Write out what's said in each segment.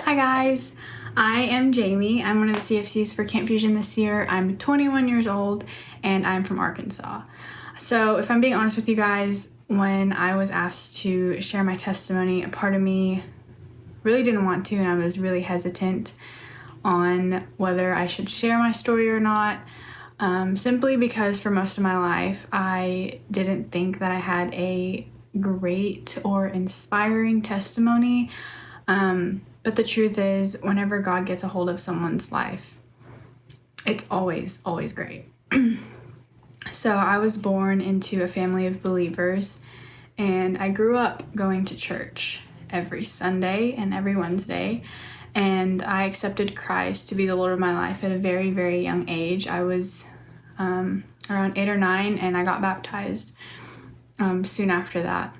Hi guys, I am Jamiee. I'm one of the CFCs for Camp Fusion this year. I'm 21 years old and I'm from Arkansas. So if I'm being honest with you guys, when I was asked to share my testimony, a part of me really didn't want to, and I was really hesitant on whether I should share my story or not, simply because for most of my life I didn't think that I had a great or inspiring testimony. But the truth is, whenever God gets a hold of someone's life, it's always great. So I was born into a family of believers, and I grew up going to church every Sunday and every Wednesday, and I accepted Christ to be the Lord of my life at a very, very young age. I was around 8 or 9, and I got baptized soon after that.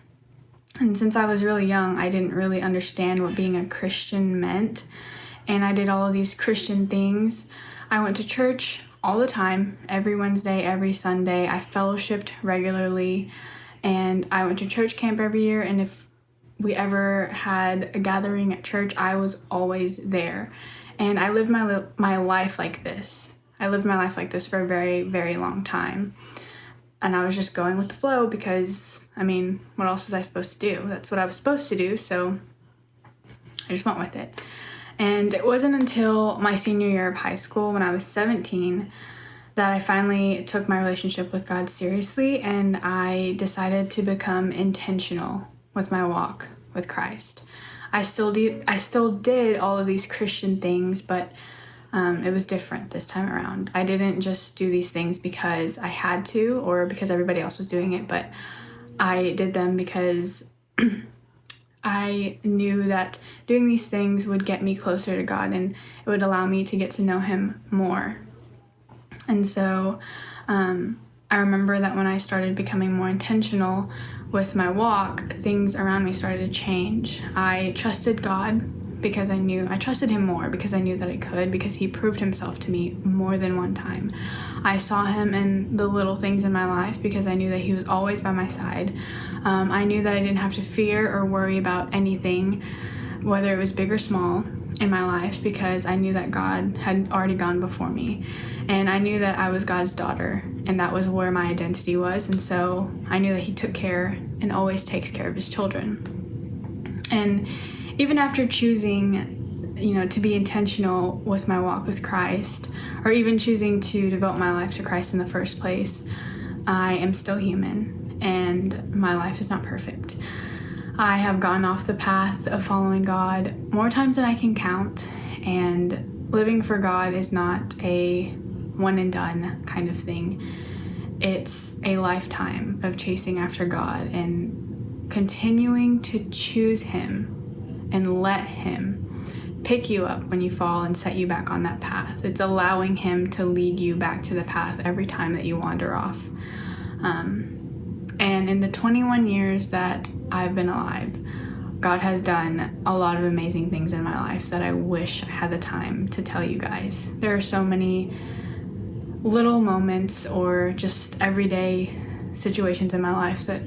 And since I was really young, I didn't really understand what being a Christian meant. And I did all of these Christian things. I went to church all the time, every Wednesday, every Sunday. I fellowshipped regularly. And I went to church camp every year. And if we ever had a gathering at church, I was always there. And I lived my life like this. I lived my life like this for a very, very long time. And I was just going with the flow because, what else was I supposed to do? That's what I was supposed to do, so I just went with it. And it wasn't until my senior year of high school, when I was 17, that I finally took my relationship with God seriously, and I decided to become intentional with my walk with Christ. I still did all of these Christian things, but it was different this time around. I didn't just do these things because I had to or because everybody else was doing it, but I did them because I knew that doing these things would get me closer to God, and it would allow me to get to know Him more. And so I remember that when I started becoming more intentional with my walk, things around me started to change. I trusted God because I trusted Him more because I knew that I could, because He proved Himself to me more than one time. I saw Him in the little things in my life because I knew that He was always by my side. I knew that I didn't have to fear or worry about anything, whether it was big or small, in my life, because I knew that God had already gone before me. And I knew that I was God's daughter, and that was where my identity was. And so I knew that He took care and always takes care of His children. And even after choosing, to be intentional with my walk with Christ, or even choosing to devote my life to Christ in the first place, I am still human, and my life is not perfect. I have gotten off the path of following God more times than I can count, and living for God is not a one and done kind of thing. It's a lifetime of chasing after God and continuing to choose Him and let Him pick you up when you fall and set you back on that path. It's allowing Him to lead you back to the path every time that you wander off. And in the 21 years that I've been alive, God has done a lot of amazing things in my life that I wish I had the time to tell you guys. There are so many little moments or just everyday situations in my life that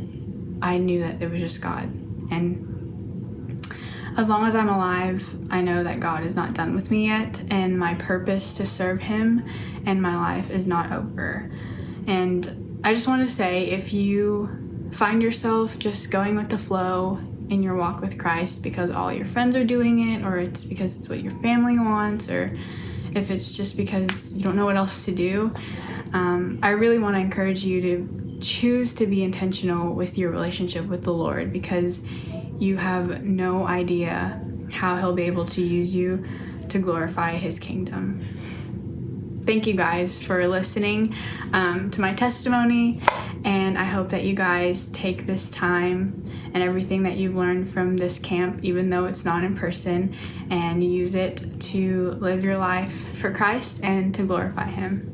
I knew that it was just God. And as long as I'm alive, I know that God is not done with me yet, and my purpose to serve Him and my life is not over. And I just want to say, if you find yourself just going with the flow in your walk with Christ because all your friends are doing it, or it's because it's what your family wants, or if it's just because you don't know what else to do, I really want to encourage you to choose to be intentional with your relationship with the Lord, because you have no idea how He'll be able to use you to glorify His kingdom. Thank you guys for listening to my testimony, and I hope that you guys take this time and everything that you've learned from this camp, even though it's not in person, and use it to live your life for Christ and to glorify Him.